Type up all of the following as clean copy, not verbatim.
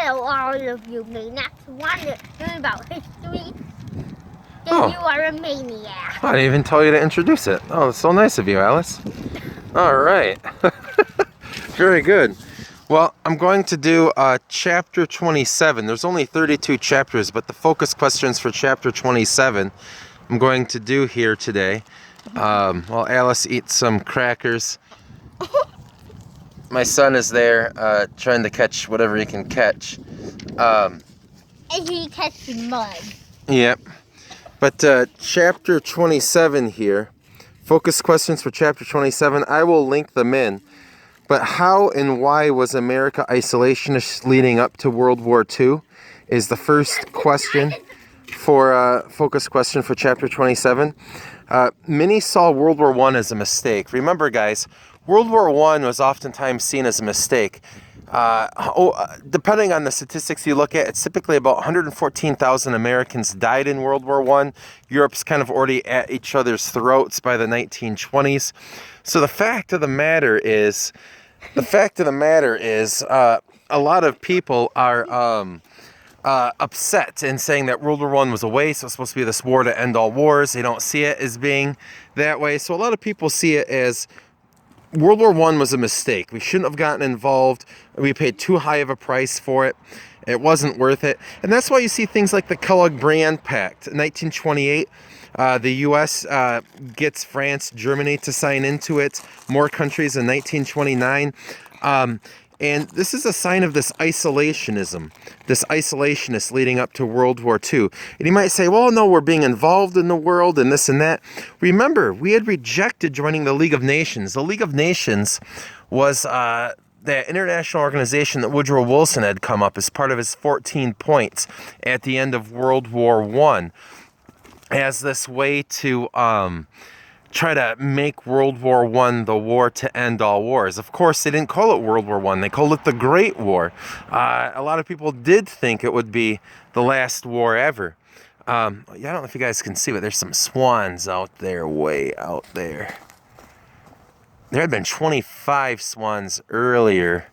Hello, all of you maniacs want to learn about history? Then you are a maniac. I didn't even tell you to introduce it. Oh, it's so nice of you, Alice. All right. Very good. Well, I'm going to do chapter 27. There's only 32 chapters, but the focus questions for chapter 27 I'm going to do here today. While Alice eats some crackers. My son is there trying to catch whatever he can catch. And he catches mud. Yep. But chapter 27 here, focus questions for chapter 27, I will link them in. But how and why was America isolationist leading up to World War II is the first question for focus question for chapter 27. Many saw World War I as a mistake. Remember, guys, World War I was oftentimes seen as a mistake. Depending on the statistics you look at, it's typically about 114,000 Americans died in World War I. Europe's kind of already at each other's throats by the 1920s. So the fact of the matter is, a lot of people are upset and saying that World War I was a waste. It was supposed to be this war to end all wars. They don't see it as being that way. So a lot of people see it as World War I was a mistake. We shouldn't have gotten involved. We paid too high of a price for it. It wasn't worth it. And that's why you see things like the COG Brand Pact. In 1928, the U.S. Gets France, Germany to sign into it. More countries in 1929. And this is a sign of this isolationism, this isolationist leading up to World War II. And you might say, well, no, we're being involved in the world and this and that. Remember, we had rejected joining the League of Nations. The League of Nations was that international organization that Woodrow Wilson had come up as part of his 14 points at the end of World War I as this way to try to make World War I the war to end all wars. Of course, they didn't call it World War I. They called it the Great War. A lot of people did think it would be the last war ever. I don't know if you guys can see, but there's some swans out there, way out there. There had been 25 swans earlier,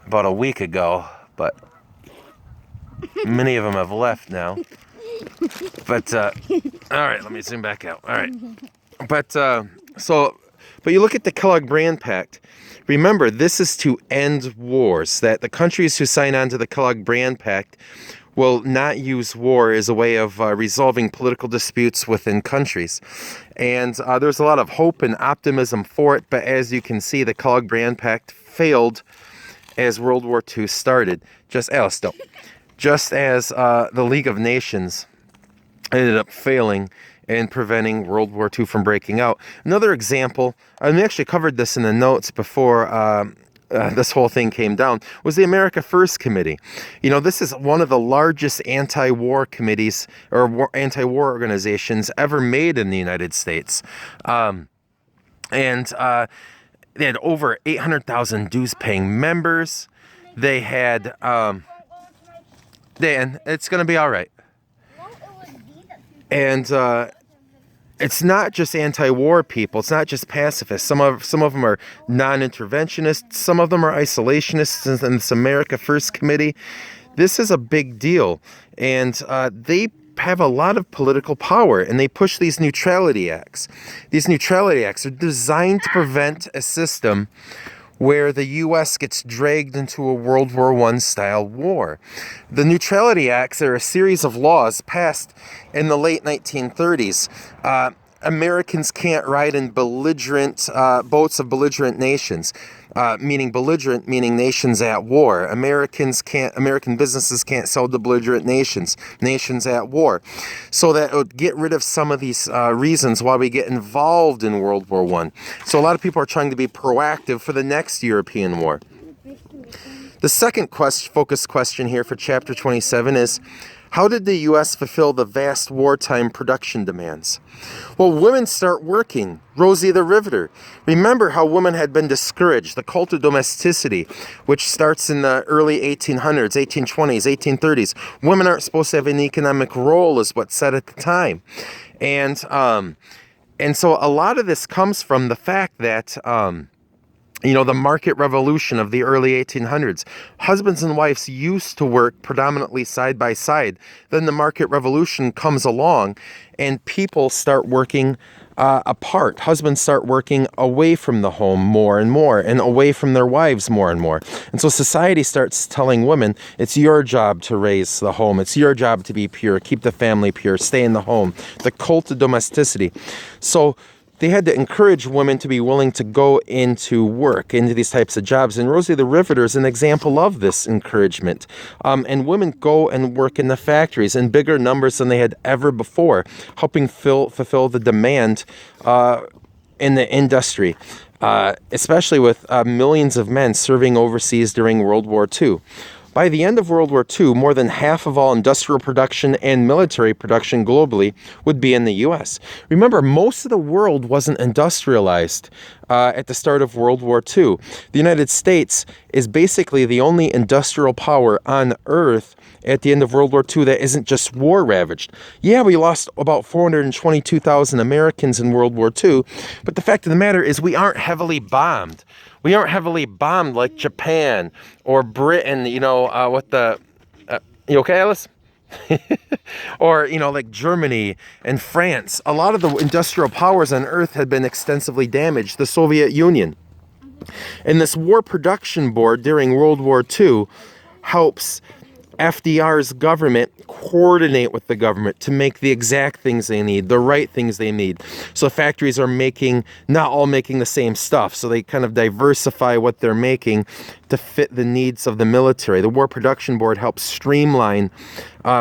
about a week ago, but many of them have left now. But, all right, let me zoom back out. All right. But you look at the COG Brand Pact. Remember, this is to end wars. That the countries who sign on to the COG Brand Pact will not use war as a way of resolving political disputes within countries. And there's a lot of hope and optimism for it. But as you can see, the COG Brand Pact failed as World War II started. Just as the League of Nations ended up failing and preventing World War II from breaking out. Another example, and we actually covered this in the notes before this whole thing came down, was the America First Committee. You know, this is one of the largest anti-war committees or anti-war organizations ever made in the United States. And they had over 800,000 dues-paying members. They had, Dan, it's going to be all right. And it's not just anti-war people. It's not just pacifists. Some of them are non-interventionists. Some of them are isolationists in this America First Committee. This is a big deal. And they have a lot of political power, and they push these neutrality acts. These neutrality acts are designed to prevent a system where the U.S. gets dragged into a World War I style war. The Neutrality Acts are a series of laws passed in the late 1930s. Americans can't ride in belligerent boats of belligerent nations, meaning belligerent, meaning nations at war. American businesses can't sell to belligerent nations at war. So that would get rid of some of these reasons why we get involved in World War I. So a lot of people are trying to be proactive for the next European war. The second focus question here for chapter 27 is, how did the U.S. fulfill the vast wartime production demands? Well, women start working. Rosie the Riveter. Remember how women had been discouraged. The cult of domesticity, which starts in the early 1800s, 1820s, 1830s. Women aren't supposed to have an economic role, is what's said at the time. And so a lot of this comes from the fact that The market revolution of the early 1800s. Husbands and wives used to work predominantly side by side. Then the market revolution comes along and people start working apart. Husbands start working away from the home more and more, and away from their wives more and more. And so society starts telling women, it's your job to raise the home. It's your job to be pure, keep the family pure, stay in the home. The cult of domesticity. So they had to encourage women to be willing to go into work, into these types of jobs. And Rosie the Riveter is an example of this encouragement. And women go and work in the factories in bigger numbers than they had ever before, helping fulfill the demand in the industry, especially with millions of men serving overseas during World War II. By the end of World War II, more than half of all industrial production and military production globally would be in the U.S. Remember, most of the world wasn't industrialized at the start of World War II. The United States is basically the only industrial power on Earth at the end of World War II that isn't just war-ravaged. Yeah, we lost about 422,000 Americans in World War II, but the fact of the matter is we aren't heavily bombed. We aren't heavily bombed like Japan or Britain, you okay, Alice? Or, like Germany and France. A lot of the industrial powers on Earth had been extensively damaged. The Soviet Union. And this War Production Board during World War II helps FDR's government coordinate with the government to make the exact things they need, the right things they need. So factories are not all making the same stuff. So they kind of diversify what they're making to fit the needs of the military. The War Production Board helps streamline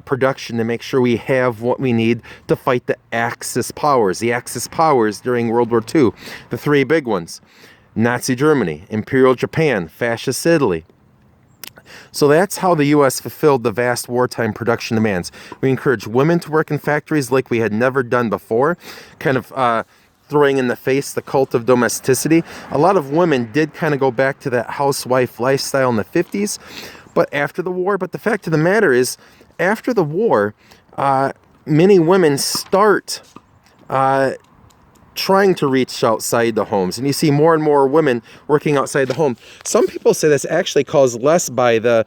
production to make sure we have what we need to fight the Axis powers. The Axis powers during World War II, the three big ones: Nazi Germany, Imperial Japan, Fascist Italy. So that's how the U.S. fulfilled the vast wartime production demands. We encouraged women to work in factories like we had never done before, kind of throwing in the face the cult of domesticity. A lot of women did kind of go back to that housewife lifestyle in the 50s, but after the war. But the fact of the matter is, after the war, many women start trying to reach outside the homes, and you see more and more women working outside the home. Some people say that's actually caused less by the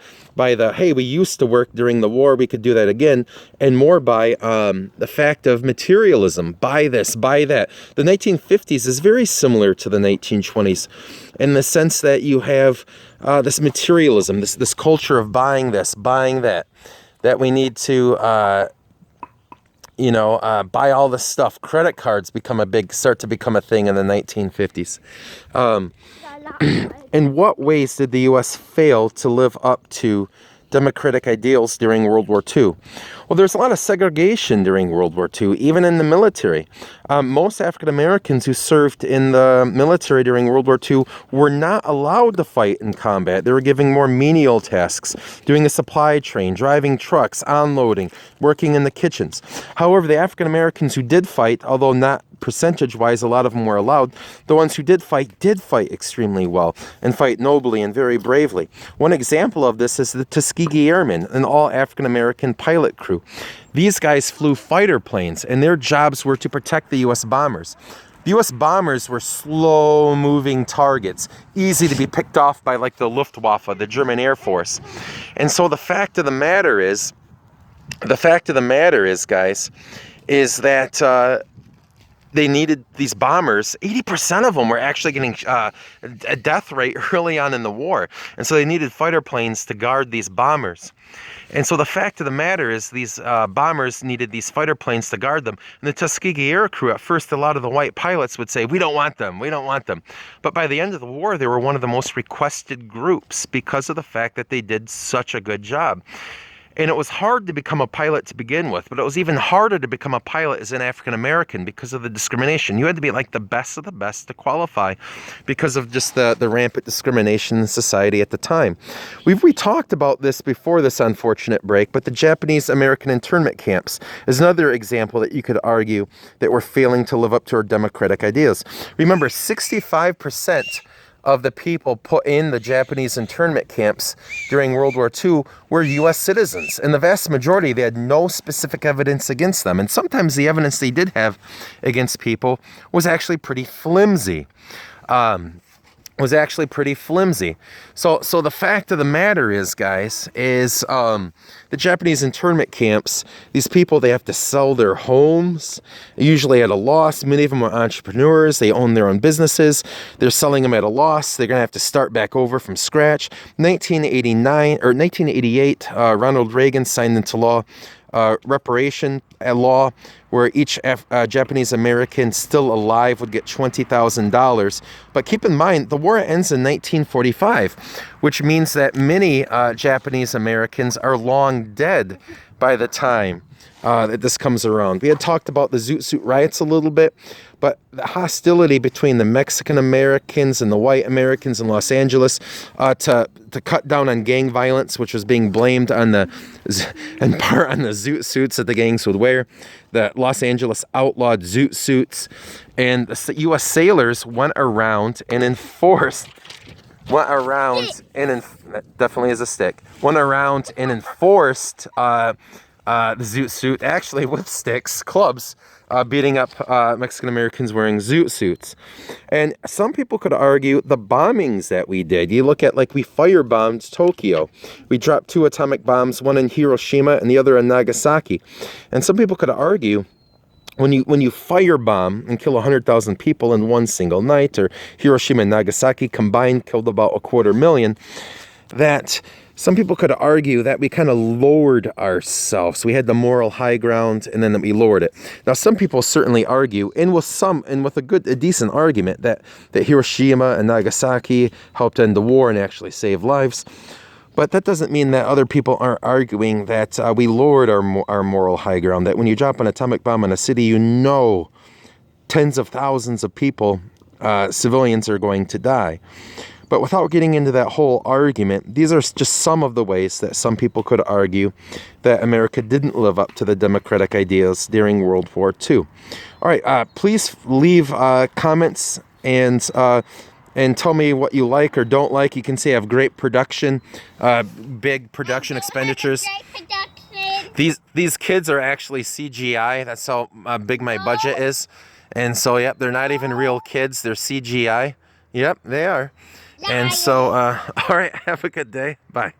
hey, we used to work during the war, we could do that again, and more by the fact of materialism. Buy this, buy that. The 1950s is very similar to the 1920s in the sense that you have this materialism, this culture of buying this, buying that we need to buy all this stuff. Credit cards start to become a thing in the 1950s. In what ways did the U.S. fail to live up to democratic ideals during World War II? Well, there's a lot of segregation during World War II, even in the military. Most African Americans who served in the military during World War II were not allowed to fight in combat. They were given more menial tasks, doing a supply train, driving trucks, unloading, working in the kitchens. However, the African Americans who did fight, although not percentage-wise, a lot of them were allowed. The ones who did fight extremely well and fight nobly and very bravely. One example of this is the Tuskegee Airmen, an all-African-American pilot crew. These guys flew fighter planes, and their jobs were to protect the U.S. bombers. The U.S. bombers were slow-moving targets, easy to be picked off by like the Luftwaffe, the German Air Force. And so the fact of the matter is, guys, is that they needed these bombers. 80% of them were actually getting a death rate early on in the war. And so they needed fighter planes to guard these bombers. And so the fact of the matter is these bombers needed these fighter planes to guard them. And the Tuskegee Air Crew, at first, a lot of the white pilots would say, we don't want them. But by the end of the war, they were one of the most requested groups because of the fact that they did such a good job. And it was hard to become a pilot to begin with, but it was even harder to become a pilot as an African American because of the discrimination. You had to be like the best of the best to qualify because of just the rampant discrimination in society at the time. We talked about this before this unfortunate break, but the Japanese-American internment camps is another example that you could argue that we're failing to live up to our democratic ideas. Remember, 65% of the people put in the Japanese internment camps during World War II were U.S. citizens. And the vast majority, they had no specific evidence against them. And sometimes the evidence they did have against people was actually pretty flimsy. was actually pretty flimsy. So the fact of the matter is, guys, is the Japanese internment camps, these people, they have to sell their homes, usually at a loss. Many of them are entrepreneurs. They own their own businesses. They're selling them at a loss. They're going to have to start back over from scratch. 1988, Ronald Reagan signed into law reparation law, where each Japanese American still alive would get $20,000. But keep in mind, the war ends in 1945, which means that many Japanese Americans are long dead by the time that this comes around. We had talked about the Zootsuit riots a little bit, but the hostility between the Mexican Americans and the white Americans in Los Angeles to cut down on gang violence, which was being blamed on in part on the Zootsuits that the gangs would wear. The Los Angeles outlawed Zootsuits, and the U.S. sailors went around and enforced. Definitely is a stick. Went around and enforced the Zootsuit, actually with sticks, clubs, beating up Mexican Americans wearing Zoot suits. And some people could argue the bombings that we did. You look at, like, we firebombed Tokyo. We dropped 2 atomic bombs, one in Hiroshima and the other in Nagasaki. And some people could argue, when you firebomb and kill 100,000 people in one single night, or Hiroshima and Nagasaki combined killed about 250,000, that some people could argue that we kind of lowered ourselves. We had the moral high ground, and then we lowered it. Now, some people certainly argue, and with a decent argument, that Hiroshima and Nagasaki helped end the war and actually save lives. But that doesn't mean that other people aren't arguing that we lowered our moral high ground. That when you drop an atomic bomb on a city, you know tens of thousands of people, civilians, are going to die. But without getting into that whole argument, these are just some of the ways that some people could argue that America didn't live up to the democratic ideals during World War II. All right, please leave comments and tell me what you like or don't like. You can say I have great production, big production expenditures. These kids are actually CGI. That's how big my budget is. And so, yep, they're not even real kids. They're CGI. Yep, they are. And so, all right, have a good day. Bye.